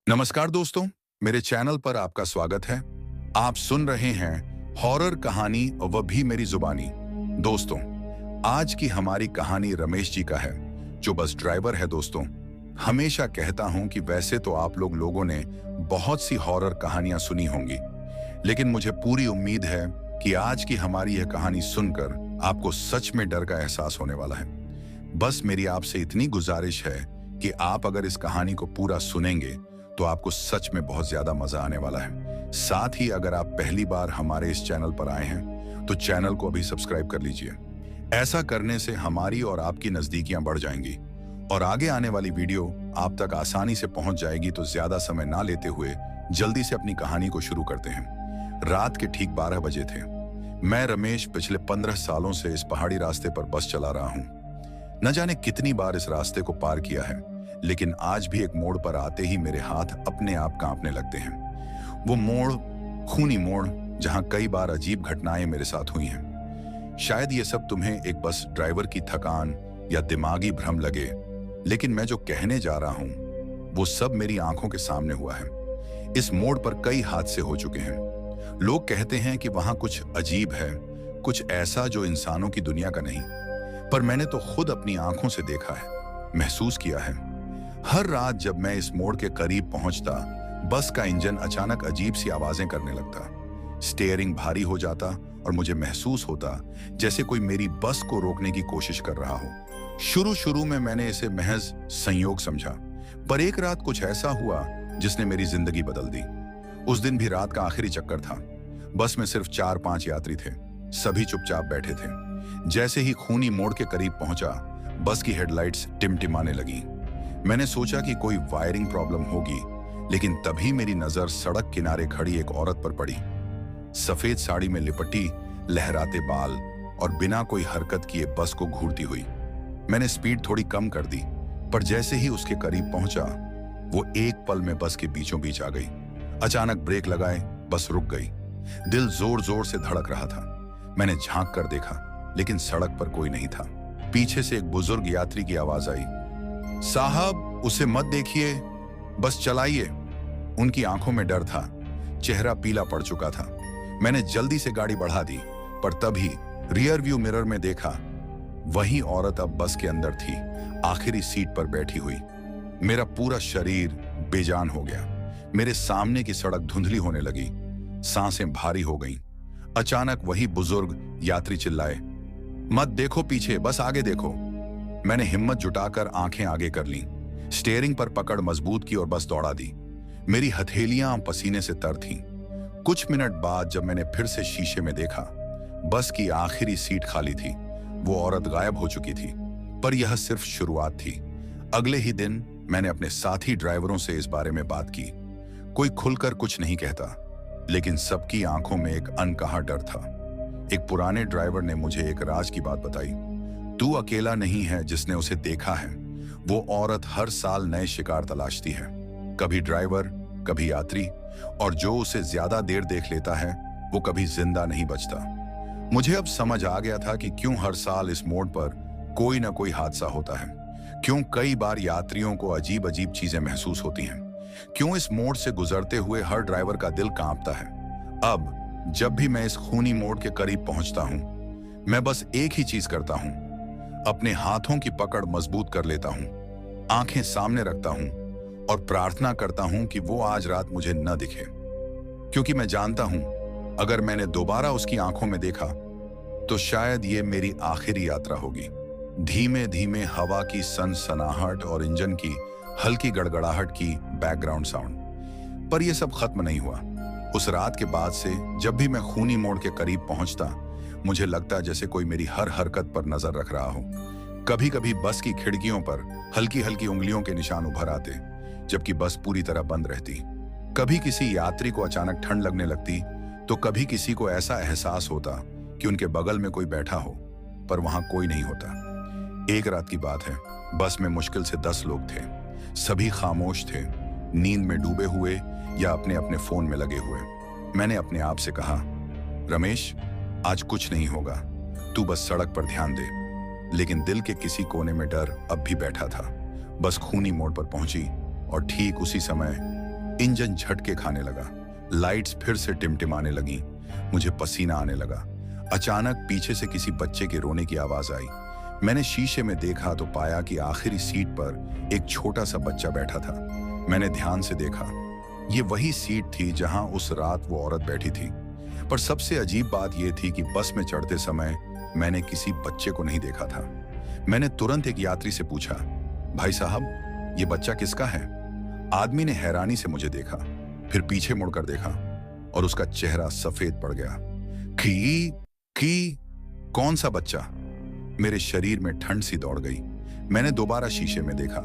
नमस्कार दोस्तों, मेरे चैनल पर आपका स्वागत है। आप सुन रहे हैं हॉरर कहानी और वह भी मेरी जुबानी। दोस्तों, आज की हमारी कहानी रमेश जी का है, जो बस ड्राइवर है। दोस्तों, हमेशा कहता हूं कि वैसे तो आप लोगों ने बहुत सी हॉरर कहानियां सुनी होंगी, लेकिन मुझे पूरी उम्मीद है कि आज की हमारी यह कहानी सुनकर आपको सच में डर का एहसास होने वाला है। बस मेरी आपसे इतनी गुजारिश है कि आप अगर इस कहानी को पूरा सुनेंगे तो आपको सच में बहुत ज्यादा मजा आने वाला है। साथ ही अगर आप पहली बार हमारे इस चैनल पर आए हैं तो चैनल को अभी सब्सक्राइब कर लीजिए। ऐसा करने से हमारी और आपकी नजदीकियां बढ़ जाएंगी और आगे आने वाली वीडियो आप तक आसानी से पहुंच जाएगी। तो ज्यादा समय ना लेते हुए जल्दी से अपनी कहानी को शुरू करते हैं। रात के ठीक 12 बजे थे। मैं रमेश पिछले 15 सालों से इस पहाड़ी रास्ते पर बस चला रहा हूं। न जाने कितनी बार इस रास्ते को पार किया है, लेकिन आज भी एक मोड़ पर आते ही मेरे हाथ अपने आप कांपने लगते हैं। वो मोड़, खूनी मोड़, जहां कई बार अजीब घटनाएं मेरे साथ हुई हैं। शायद ये सब तुम्हें एक बस ड्राइवर की थकान या दिमागी भ्रम लगे, लेकिन मैं जो कहने जा रहा हूं वो सब मेरी आंखों के सामने हुआ है। इस मोड़ पर कई हादसे हो चुके हैं। लोग कहते हैं कि वहां कुछ अजीब है, कुछ ऐसा जो इंसानों की दुनिया का नहीं, पर मैंने तो खुद अपनी आंखों से देखा है, महसूस किया है। हर रात जब मैं इस मोड़ के करीब पहुंचता, बस का इंजन अचानक अजीब सी आवाजें करने लगता। स्टीयरिंग भारी हो जाता और मुझे महसूस होता जैसे कोई मेरी बस को रोकने की कोशिश कर रहा हो। शुरू में मैंने इसे महज संयोग समझा, पर एक रात कुछ ऐसा हुआ जिसने मेरी जिंदगी बदल दी। उस दिन भी रात का आखिरी चक्कर था। बस में सिर्फ 4-5 यात्री थे। सभी चुपचाप बैठे थे। जैसे ही खूनी मोड़ के करीब पहुंचा, बस की हेडलाइट्स टिमटिमाने लगी। मैंने सोचा कि कोई वायरिंग प्रॉब्लम होगी, लेकिन तभी मेरी नजर सड़क किनारे खड़ी एक औरत पर पड़ी। सफेद साड़ी में लिपटी, लहराते बाल और बिना कोई हरकत किए बस को घूरती हुई। मैंने स्पीड थोड़ी कम कर दी, पर जैसे ही उसके करीब पहुंचा, वो एक पल में बस के बीचों बीच आ गई। अचानक ब्रेक लगाए, बस रुक गई। दिल जोर जोर से धड़क रहा था। मैंने झांक कर देखा, लेकिन सड़क पर कोई नहीं था। पीछे से एक बुजुर्ग यात्री की आवाज आई, साहब उसे मत देखिए, बस चलाइए। उनकी आंखों में डर था, चेहरा पीला पड़ चुका था। मैंने जल्दी से गाड़ी बढ़ा दी, पर तभी रियर व्यू मिरर में देखा, वही औरत अब बस के अंदर थी, आखिरी सीट पर बैठी हुई। मेरा पूरा शरीर बेजान हो गया। मेरे सामने की सड़क धुंधली होने लगी, सांसें भारी हो गईं। अचानक वही बुजुर्ग यात्री चिल्लाए, मत देखो पीछे, बस आगे देखो। मैंने हिम्मत जुटाकर आंखें आगे कर लीं, स्टीयरिंग पर पकड़ मजबूत की और बस दौड़ा दी। मेरी हथेलियां पसीने से तर थीं। कुछ मिनट बाद जब मैंने फिर से शीशे में देखा, बस की आखिरी सीट खाली थी। वो औरत गायब हो चुकी थी। पर यह सिर्फ शुरुआत थी। अगले ही दिन मैंने अपने साथी ड्राइवरों से इस बारे में बात की। कोई खुलकर कुछ नहीं कहता, लेकिन सबकी आंखों में एक अनकहा डर था। एक पुराने ड्राइवर ने मुझे एक राज की बात बताई। तू अकेला नहीं है जिसने उसे देखा है। वो औरत हर साल नए शिकार तलाशती है, कभी ड्राइवर, कभी यात्री, और जो उसे ज्यादा देर देख लेता है वो कभी जिंदा नहीं बचता। मुझे अब समझ आ गया था कि क्यों हर साल इस मोड़ पर कोई ना कोई हादसा होता है, क्यों कई बार यात्रियों को अजीब अजीब चीजें महसूस होती हैं, क्यों इस मोड़ से गुजरते हुए हर ड्राइवर का दिल कांपता है। अब जब भी मैं इस खूनी मोड़ के करीब पहुंचता हूं, मैं बस एक ही चीज करता हूं, अपने हाथों की पकड़ मजबूत कर लेता हूं, आंखें सामने रखता हूं और प्रार्थना करता हूं कि वो आज रात मुझे न दिखे। क्योंकि मैं जानता हूं, अगर मैंने दोबारा उसकी आंखों में देखा तो शायद ये मेरी आखिरी यात्रा होगी। धीमे धीमे हवा की सनसनाहट और इंजन की हल्की गड़गड़ाहट की बैकग्राउंड साउंड। पर यह सब खत्म नहीं हुआ। उस रात के बाद से जब भी मैं खूनी मोड़ के करीब पहुंचता, मुझे लगता जैसे कोई मेरी हर हरकत पर नजर रख रहा हो। कभी कभी बस की खिड़कियों पर हल्की हल्की उंगलियों के निशान उभर आते, जबकि बस पूरी तरह बंद रहती। कभी किसी यात्री को अचानक ठंड लगने लगती, तो कभी किसी को ऐसा एहसास होता कि उनके बगल में कोई बैठा हो, पर वहां कोई नहीं होता। एक रात की बात है, बस में मुश्किल से 10 लोग थे। सभी खामोश थे, नींद में डूबे हुए या अपने अपने फोन में लगे हुए। मैंने अपने आप से कहा, रमेश आज कुछ नहीं होगा, तू बस सड़क पर ध्यान दे। लेकिन दिल के किसी कोने में डर अब भी बैठा था। बस खूनी मोड़ पर पहुंची और ठीक उसी समय इंजन झटके खाने लगा, लाइट्स फिर से टिमटिमाने लगी, मुझे पसीना आने लगा। अचानक पीछे से किसी बच्चे के रोने की आवाज आई। मैंने शीशे में देखा तो पाया कि आखिरी सीट पर एक छोटा सा बच्चा बैठा था। मैंने ध्यान से देखा, ये वही सीट थी जहां उस रात वो औरत बैठी थी। पर सबसे अजीब बात यह थी कि बस में चढ़ते समय मैंने किसी बच्चे को नहीं देखा था। मैंने तुरंत एक यात्री से पूछा, भाई साहब, ये बच्चा किसका है? आदमी ने हैरानी से मुझे देखा, फिर पीछे मुड़कर देखा और उसका चेहरा सफेद पड़ गया। की कौन सा बच्चा? मेरे शरीर में ठंड सी दौड़ गई। मैंने दोबारा शीशे में देखा,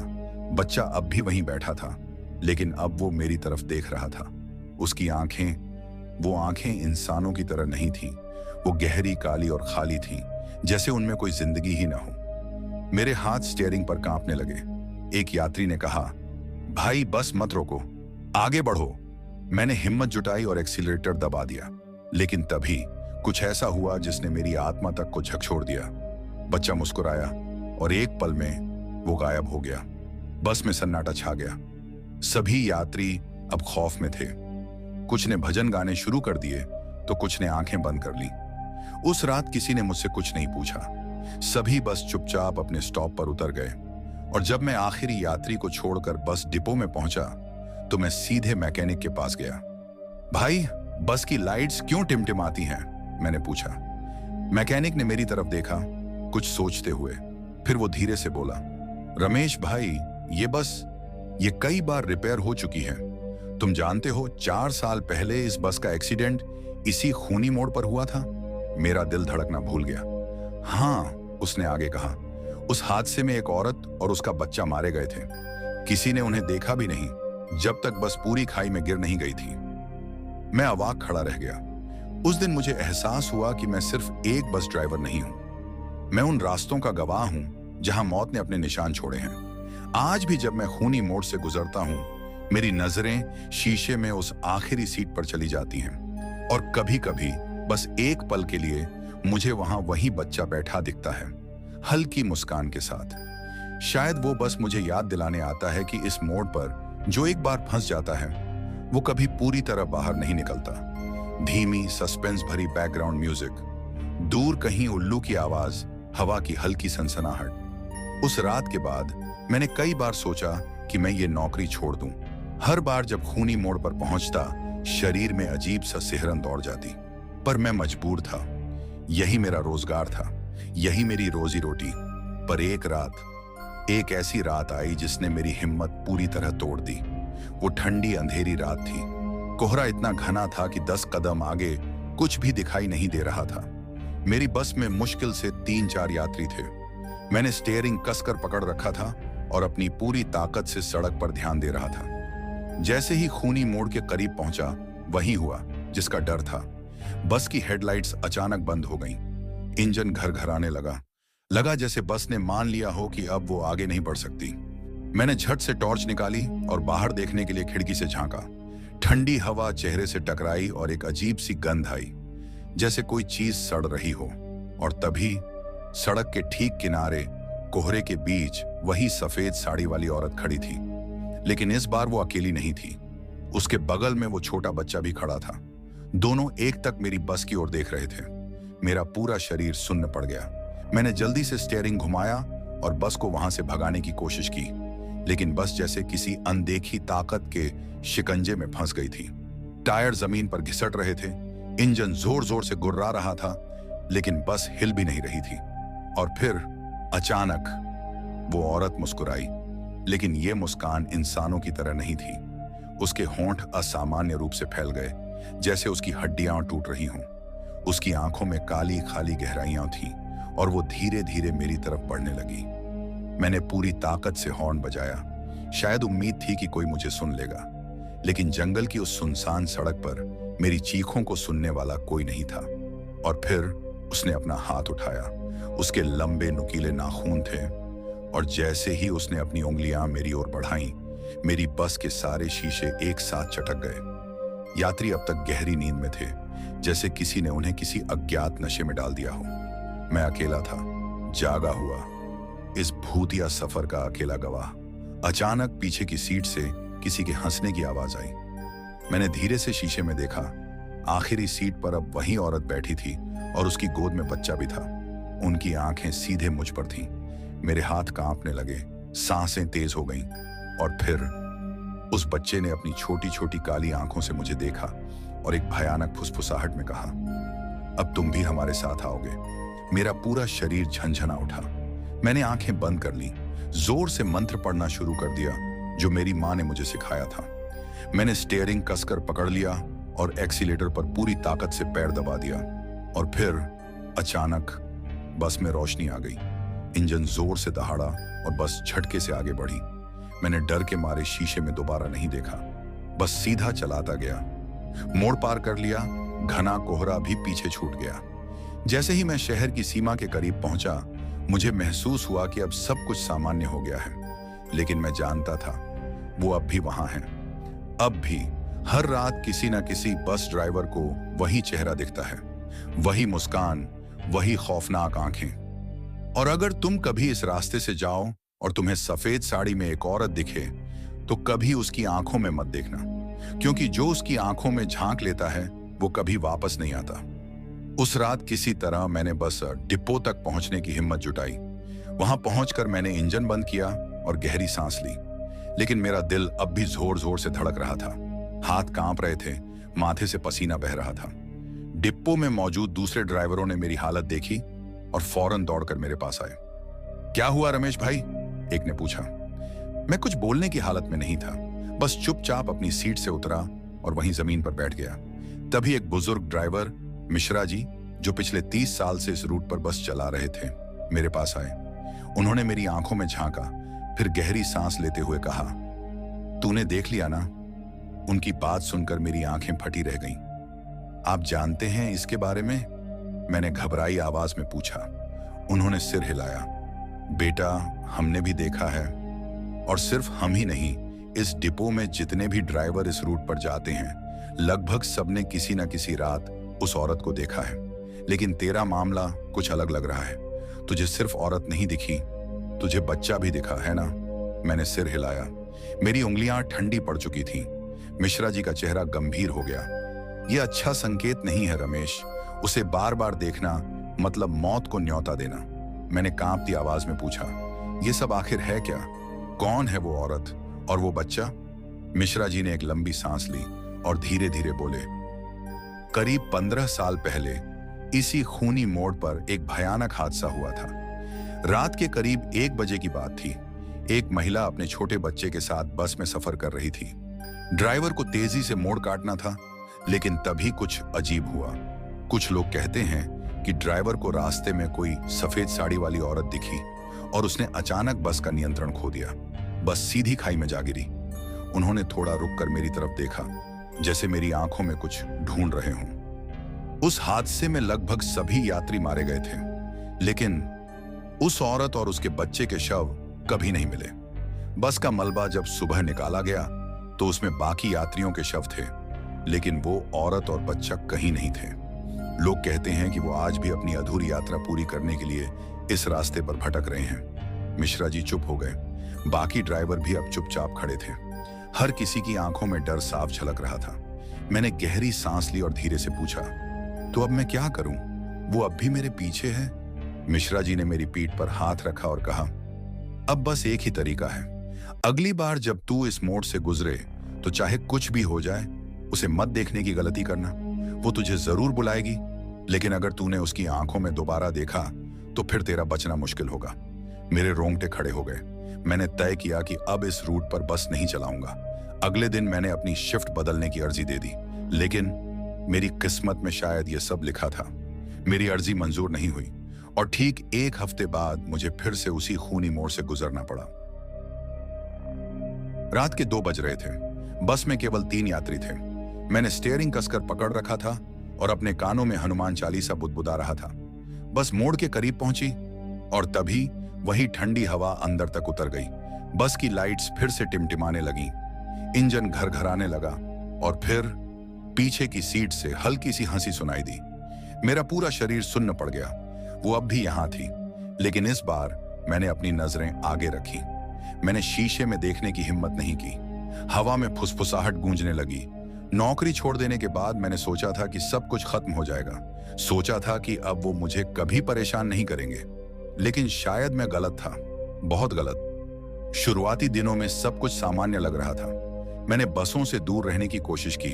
बच्चा अब भी वहीं बैठा था, लेकिन अब वो मेरी तरफ देख रहा था। उसकी वो आंखें इंसानों की तरह नहीं थीं। वो गहरी, काली और खाली थीं, जैसे उनमें कोई जिंदगी ही ना हो। मेरे हाथ स्टीयरिंग पर कांपने लगे। एक यात्री ने कहा, भाई बस मत रोको, आगे बढ़ो। मैंने हिम्मत जुटाई और एक्सीलरेटर दबा दिया, लेकिन तभी कुछ ऐसा हुआ जिसने मेरी आत्मा तक को झकझोर दिया। बच्चा मुस्कुराया और एक पल में वो गायब हो गया। बस में सन्नाटा छा गया। सभी यात्री अब खौफ में थे। कुछ ने भजन गाने शुरू कर दिए तो कुछ ने आंखें बंद कर ली। उस रात किसी ने मुझसे कुछ नहीं पूछा। सभी बस चुपचाप अपने स्टॉप पर उतर गए और जब मैं आखिरी यात्री को छोड़कर बस डिपो में पहुंचा तो मैं सीधे मैकेनिक के पास गया। भाई, बस की लाइट्स क्यों टिमटिमाती हैं? मैंने पूछा। मैकेनिक ने मेरी तरफ देखा, कुछ सोचते हुए, फिर वो धीरे से बोला, रमेश भाई, ये कई बार रिपेयर हो चुकी है। तुम जानते हो, 4 साल पहले इस बस का एक्सीडेंट इसी खूनी मोड़ पर हुआ था। मेरा दिल धड़कना भूल गया। हाँ, उसने आगे कहा, उस हादसे में एक औरत और उसका बच्चा मारे गए थे। किसी ने उन्हें देखा भी नहीं जब तक बस पूरी खाई में गिर नहीं गई थी। मैं अवाक खड़ा रह गया। उस दिन मुझे एहसास हुआ कि मैं सिर्फ एक बस ड्राइवर नहीं हूं, मैं उन रास्तों का गवाह हूं जहां मौत ने अपने निशान छोड़े हैं। आज भी जब मैं खूनी मोड़ से गुजरता हूं, मेरी नजरें शीशे में उस आखिरी सीट पर चली जाती हैं और कभी-कभी बस एक पल के लिए मुझे वहां वही बच्चा बैठा दिखता है, हल्की मुस्कान के साथ। शायद वो बस मुझे याद दिलाने आता है कि इस मोड़ पर जो एक बार फंस जाता है वो कभी पूरी तरह बाहर नहीं निकलता। धीमी, सस्पेंस भरी बैकग्राउंड म्यूजिक, दूर कहीं उल्लू की आवाज, हवा की हल्की सनसनाहट। उस रात के बाद मैंने कई बार सोचा कि मैं ये नौकरी छोड़ दूं। हर बार जब खूनी मोड़ पर पहुंचता, शरीर में अजीब सा सिहरन दौड़ जाती, पर मैं मजबूर था। यही मेरा रोजगार था, यही मेरी रोजी रोटी। पर एक ऐसी रात आई जिसने मेरी हिम्मत पूरी तरह तोड़ दी। वो ठंडी अंधेरी रात थी। कोहरा इतना घना था कि 10 कदम आगे कुछ भी दिखाई नहीं दे रहा था। मेरी बस में मुश्किल से 3-4 यात्री थे। मैंने स्टीयरिंग कसकर पकड़ रखा था और अपनी पूरी ताकत से सड़क पर ध्यान दे रहा था। जैसे ही खूनी मोड़ के करीब पहुंचा, वही हुआ जिसका डर था। बस की हेडलाइट्स अचानक बंद हो गईं। इंजन घरघराने लगा जैसे बस ने मान लिया हो कि अब वो आगे नहीं बढ़ सकती। मैंने झट से टॉर्च निकाली और बाहर देखने के लिए खिड़की से झांका। ठंडी हवा चेहरे से टकराई और एक अजीब सी गंध आई, जैसे कोई चीज सड़ रही हो। और तभी सड़क के ठीक किनारे, कोहरे के बीच, वही सफेद साड़ी वाली औरत खड़ी थी। लेकिन इस बार वो अकेली नहीं थी। उसके बगल में वो छोटा बच्चा भी खड़ा था। दोनों एक तक मेरी बस की ओर देख रहे थे। मेरा पूरा शरीर सुन्न पड़ गया। मैंने जल्दी से स्टीयरिंग घुमाया और बस को वहां से भगाने की कोशिश की, लेकिन बस जैसे किसी अनदेखी ताकत के शिकंजे में फंस गई थी। टायर जमीन पर घिसट रहे थे, इंजन जोर जोर से गुर्रा रहा था, लेकिन बस हिल भी नहीं रही थी। और फिर अचानक वो औरत मुस्कुराई, लेकिन ये मुस्कान इंसानों की तरह नहीं थी। उसके होंठ असामान्य रूप से फैल गए, जैसे उसकी हड्डियां टूट रही हों। उसकी आंखों में काली खाली गहराइयां थीं और वो धीरे धीरे मेरी तरफ बढ़ने लगी। मैंने पूरी ताकत से हॉर्न बजाया। शायद उम्मीद थी कि कोई मुझे सुन लेगा, लेकिन जंगल की उस सुनसान सड़क पर मेरी चीखों को सुनने वाला कोई नहीं था। और फिर उसने अपना हाथ उठाया। उसके लंबे नुकीले नाखून थे और जैसे ही उसने अपनी उंगलियां मेरी ओर बढ़ाईं, मेरी बस के सारे शीशे एक साथ चटक गए। यात्री अब तक गहरी नींद में थे, जैसे किसी ने उन्हें किसी अज्ञात नशे में डाल दिया हो। मैं अकेला था, जागा हुआ, इस भूतिया सफर का अकेला गवाह। अचानक पीछे की सीट से किसी के हंसने की आवाज आई। मैंने धीरे से शीशे में देखा। आखिरी सीट पर अब वही औरत बैठी थी और उसकी गोद में बच्चा भी था। उनकी आंखें सीधे मुझ पर थीं। मेरे हाथ कांपने लगे, सांसें तेज हो गईं और फिर उस बच्चे ने अपनी छोटी छोटी काली आंखों से मुझे देखा और एक भयानक फुसफुसाहट में कहा, अब तुम भी हमारे साथ आओगे। मेरा पूरा शरीर झंझना उठा। मैंने आंखें बंद कर ली, जोर से मंत्र पढ़ना शुरू कर दिया जो मेरी माँ ने मुझे सिखाया था। मैंने स्टीयरिंग कसकर पकड़ लिया और एक्सीलेटर पर पूरी ताकत से पैर दबा दिया और फिर अचानक बस में रोशनी आ गई। इंजन जोर से दहाड़ा और बस झटके से आगे बढ़ी। मैंने डर के मारे शीशे में दोबारा नहीं देखा, बस सीधा चलाता गया। मोड़ पार कर लिया, घना कोहरा भी पीछे छूट गया। जैसे ही मैं शहर की सीमा के करीब पहुंचा, मुझे महसूस हुआ कि अब सब कुछ सामान्य हो गया है। लेकिन मैं जानता था वो अब भी वहां है। अब भी हर रात किसी न किसी बस ड्राइवर को वही चेहरा दिखता है, वही मुस्कान, वही खौफनाक आंखें। और अगर तुम कभी इस रास्ते से जाओ और तुम्हें सफेद साड़ी में एक औरत दिखे तो कभी उसकी आंखों में मत देखना, क्योंकि जो उसकी आंखों में झांक लेता है वो कभी वापस नहीं आता। उस रात किसी तरह मैंने बस डिपो तक पहुंचने की हिम्मत जुटाई। वहां पहुंचकर मैंने इंजन बंद किया और गहरी सांस ली, लेकिन मेरा दिल अब भी जोर जोर से धड़क रहा था। हाथ कांप रहे थे, माथे से पसीना बह रहा था। डिपो में मौजूद दूसरे ड्राइवरों ने मेरी हालत देखी और फौरन दौड़कर मेरे पास आए। क्या हुआ रमेश भाई? एक ने पूछा। मैं कुछ बोलने की हालत में नहीं था, बस चुपचाप अपनी सीट से उतरा और वहीं जमीन पर बैठ गया। तभी एक बुजुर्ग ड्राइवर मिश्रा जी, जो पिछले 30 साल से इस रूट पर बस चला रहे थे, मेरे पास आए। उन्होंने मेरी आंखों में झांका, फिर गहरी सांस लेते हुए कहा, तूने देख लिया ना? उनकी बात सुनकर मेरी आंखें फटी रह गईं। आप जानते हैं इसके बारे में? मैंने घबराई आवाज में पूछा। उन्होंने सिर हिलाया। बेटा, हमने भी देखा है, और सिर्फ हम ही नहीं, इस डिपो में जितने भी ड्राइवर इस रूट पर जाते हैं, लगभग सबने किसी न किसी रात उस औरत को देखा है। लेकिन तेरा मामला कुछ अलग लग रहा है। तुझे सिर्फ औरत नहीं दिखी, तुझे बच्चा भी दिखा है ना? मैंने सिर हिलाया। मेरी उंगलियां ठंडी पड़ चुकी थीं। मिश्रा जी का चेहरा गंभीर हो गया। यह अच्छा संकेत नहीं है रमेश। उसे बार बार देखना मतलब मौत को न्योता देना। मैंने कांपती आवाज में पूछा, यह सब आखिर है क्या? कौन है वो औरत और वो बच्चा? मिश्रा जी ने एक लंबी सांस ली और धीरे धीरे बोले, करीब 15 साल पहले इसी खूनी मोड़ पर एक भयानक हादसा हुआ था। रात के करीब 1 बजे की बात थी। एक महिला अपने छोटे बच्चे के साथ बस में सफर कर रही थी। ड्राइवर को तेजी से मोड़ काटना था, लेकिन तभी कुछ अजीब हुआ। कुछ लोग कहते हैं कि ड्राइवर को रास्ते में कोई सफेद साड़ी वाली औरत दिखी और उसने अचानक बस का नियंत्रण खो दिया। बस सीधी खाई में जा गिरी। उन्होंने थोड़ा रुककर मेरी तरफ देखा, जैसे मेरी आंखों में कुछ ढूंढ रहे हों। उस हादसे में लगभग सभी यात्री मारे गए थे, लेकिन उस औरत और उसके बच्चे के शव कभी नहीं मिले। बस का मलबा जब सुबह निकाला गया तो उसमें बाकी यात्रियों के शव थे, लेकिन वो औरत और बच्चा कहीं नहीं थे। लोग कहते हैं कि वो आज भी अपनी अधूरी यात्रा पूरी करने के लिए इस रास्ते पर भटक रहे हैं। मिश्रा जी चुप हो गए। बाकी ड्राइवर भी अब चुपचाप खड़े थे। हर किसी की आंखों में डर साफ झलक रहा था। मैंने गहरी सांस ली और धीरे से पूछा, तो अब मैं क्या करूं? वो अब भी मेरे पीछे है? मिश्रा जी ने मेरी पीठ पर हाथ रखा और कहा, अब बस एक ही तरीका है। अगली बार जब तू इस मोड़ से गुजरे तो चाहे कुछ भी हो जाए, उसे मत देखने की गलती करना। वो तुझे जरूर बुलाएगी, लेकिन अगर तूने उसकी आंखों में दोबारा देखा तो फिर तेरा बचना मुश्किल होगा। मेरे रोंगटे खड़े हो गए। मैंने तय किया कि अब इस रूट पर बस नहीं चलाऊंगा। अगले दिन मैंने अपनी शिफ्ट बदलने की अर्जी दे दी, लेकिन मेरी किस्मत में शायद यह सब लिखा था। मेरी अर्जी मंजूर नहीं हुई और ठीक 1 हफ्ते बाद मुझे फिर से उसी खूनी मोड़ से गुजरना पड़ा। रात के 2 बज रहे थे। बस में केवल 3 यात्री थे। मैंने स्टीयरिंग कसकर पकड़ रखा था और अपने कानों में हनुमान चालीसा बुदबुदा रहा था। बस मोड़ के करीब पहुंची और तभी वही ठंडी हवा अंदर तक उतर गई। बस की लाइट्स फिर से टिमटिमाने लगीं, इंजन घरघराने लगा और फिर पीछे की सीट से हल्की सी हंसी सुनाई दी। मेरा पूरा शरीर सुन्न पड़ गया। वो अब भी यहां थी, लेकिन इस बार मैंने अपनी नजरें आगे रखी। मैंने शीशे में देखने की हिम्मत नहीं की। हवा में फुसफुसाहट गूंजने लगी। नौकरी छोड़ देने के बाद मैंने सोचा था कि सब कुछ खत्म हो जाएगा। सोचा था कि अब वो मुझे कभी परेशान नहीं करेंगे, लेकिन शायद मैं गलत था, बहुत गलत। शुरुआती दिनों में सब कुछ सामान्य लग रहा था। मैंने बसों से दूर रहने की कोशिश की,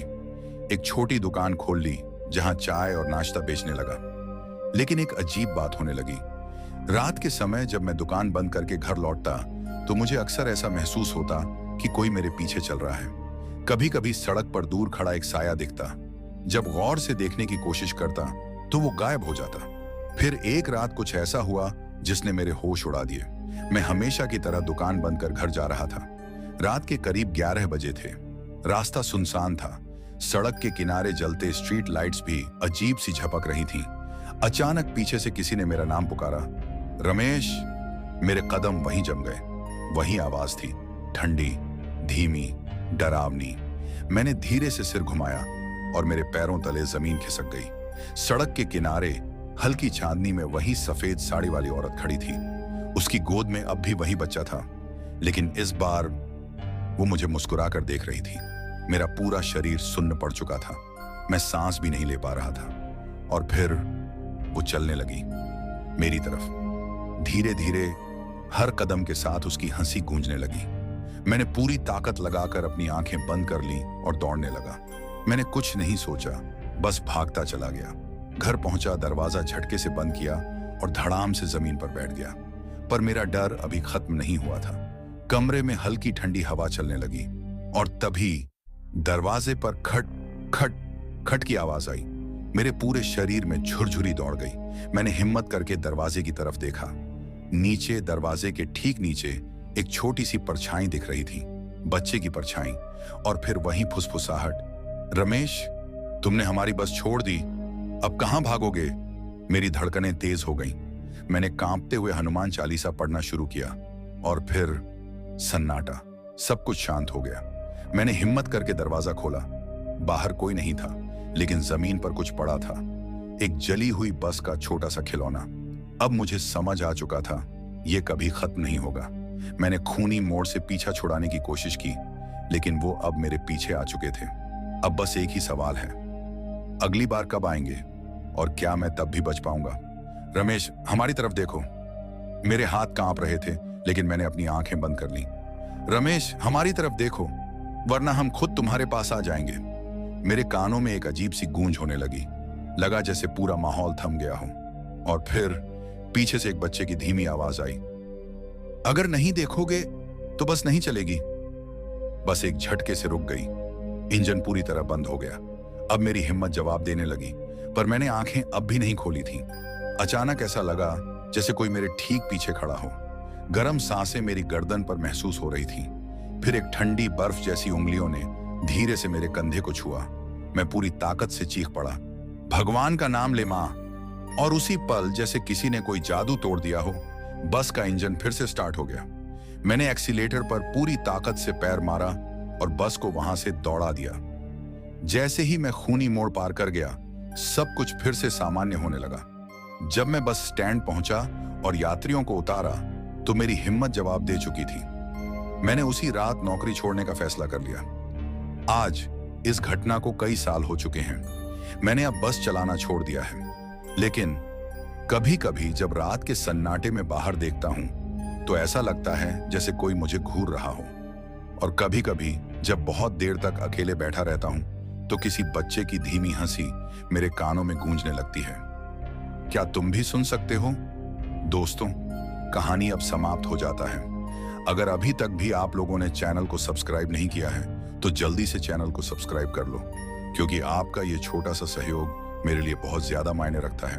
एक छोटी दुकान खोल ली जहां चाय और नाश्ता बेचने लगा। लेकिन एक अजीब बात होने लगी। रात के समय जब मैं दुकान बंद करके घर लौटता तो मुझे अक्सर ऐसा महसूस होता कि कोई मेरे पीछे चल रहा है। कभी कभी सड़क पर दूर खड़ा एक साया दिखता। जब गौर से देखने की कोशिश करता तो वो गायब हो जाता। फिर एक रात कुछ ऐसा हुआ जिसने मेरे होश उड़ा दिए। मैं हमेशा की तरह दुकान बंद कर घर जा रहा था। रात के करीब 11 बजे थे। रास्ता सुनसान था। सड़क के किनारे जलते स्ट्रीट लाइट्स भी अजीब सी झपक रही थीं। अचानक पीछे से किसी ने मेरा नाम पुकारा, रमेश। मेरे कदम वहीं जम गए। वही आवाज थी, ठंडी, धीमी, डरावनी। मैंने धीरे से सिर घुमाया और मेरे पैरों तले जमीन खिसक गई। सड़क के किनारे हल्की चांदनी में वही सफेद साड़ी वाली औरत खड़ी थी। उसकी गोद में अब भी वही बच्चा था, लेकिन इस बार वो मुझे मुस्कुरा कर देख रही थी। मेरा पूरा शरीर सुन्न पड़ चुका था। मैं सांस भी नहीं ले पा रहा था। और फिर वो चलने लगी मेरी तरफ। धीरे धीरे हर कदम के साथ उसकी हंसी गूंजने लगी। मैंने पूरी ताकत लगाकर अपनी आंखें बंद कर ली और दौड़ने लगा। मैंने कुछ नहीं सोचा, बस भागता चला गया। घर पहुंचा, दरवाजा झटके से बंद किया और धड़ाम से जमीन पर बैठ गया। पर मेरा डर अभी खत्म नहीं हुआ था। कमरे में हल्की ठंडी हवा चलने लगी और तभी दरवाजे पर खट खट खट की आवाज आई। मेरे पूरे शरीर में झुरझुरी दौड़ गई। मैंने हिम्मत करके दरवाजे की तरफ देखा। नीचे, दरवाजे के ठीक नीचे एक छोटी सी परछाई दिख रही थी, बच्चे की परछाई। और फिर वहीं फुसफुसाहट, रमेश, तुमने हमारी बस छोड़ दी, अब कहां भागोगे? मेरी धड़कनें तेज हो गईं। मैंने कांपते हुए हनुमान चालीसा पढ़ना शुरू किया और फिर सन्नाटा। सब कुछ शांत हो गया। मैंने हिम्मत करके दरवाजा खोला। बाहर कोई नहीं था, लेकिन जमीन पर कुछ पड़ा था, एक जली हुई बस का छोटा सा खिलौना। अब मुझे समझ आ चुका था, यह कभी खत्म नहीं होगा। मैंने खूनी मोड़ से पीछा छुड़ाने की कोशिश की, लेकिन वो अब मेरे पीछे आ चुके थे। अब बस एक ही सवाल है, अगली बार कब आएंगे और क्या मैं तब भी बच पाऊंगा? रमेश, हमारी तरफ देखो। मेरे हाथ कांप रहे थे, लेकिन मैंने अपनी आंखें बंद कर ली। रमेश, हमारी तरफ देखो, वरना हम खुद तुम्हारे पास आ जाएंगे। मेरे कानों में एक अजीब सी गूंज होने लगी। लगा जैसे पूरा माहौल थम गया हो। और फिर पीछे से एक बच्चे की धीमी आवाज आई, अगर नहीं देखोगे तो बस नहीं चलेगी। बस एक झटके से रुक गई। इंजन पूरी तरह बंद हो गया। अब मेरी हिम्मत जवाब देने लगी, पर मैंने आंखें अब भी नहीं खोली थी। अचानक ऐसा लगा जैसे कोई मेरे ठीक पीछे खड़ा हो। गर्म सांसें मेरी गर्दन पर महसूस हो रही थी। फिर एक ठंडी बर्फ जैसी उंगलियों ने धीरे से मेरे कंधे को छुआ। मैं पूरी ताकत से चीख पड़ा, भगवान का नाम ले मां। और उसी पल जैसे किसी ने कोई जादू तोड़ दिया हो, बस का इंजन फिर से स्टार्ट हो गया। मैंने एक्सीलेटर पर पूरी ताकत से पैर मारा और बस को वहां से दौड़ा दिया। जैसे ही मैं खूनी मोड़ पार कर गया, सब कुछ फिर से सामान्य होने लगा। जब मैं बस स्टैंड पहुंचा और यात्रियों को उतारा, तो मेरी हिम्मत जवाब दे चुकी थी। मैंने उसी रात नौकरी छोड़ने का फैसला कर लिया। आज इस घटना को कई साल हो चुके हैं। मैंने अब बस चलाना छोड़ दिया है, लेकिन कभी कभी जब रात के सन्नाटे में बाहर देखता हूं, तो ऐसा लगता है जैसे कोई मुझे घूर रहा हो। और कभी कभी जब बहुत देर तक अकेले बैठा रहता हूं, तो किसी बच्चे की धीमी हंसी मेरे कानों में गूंजने लगती है। क्या तुम भी सुन सकते हो? दोस्तों, कहानी अब समाप्त हो जाता है। अगर अभी तक भी आप लोगों ने चैनल को सब्सक्राइब नहीं किया है, तो जल्दी से चैनल को सब्सक्राइब कर लो, क्योंकि आपका ये छोटा सा सहयोग मेरे लिए बहुत ज्यादा मायने रखता है।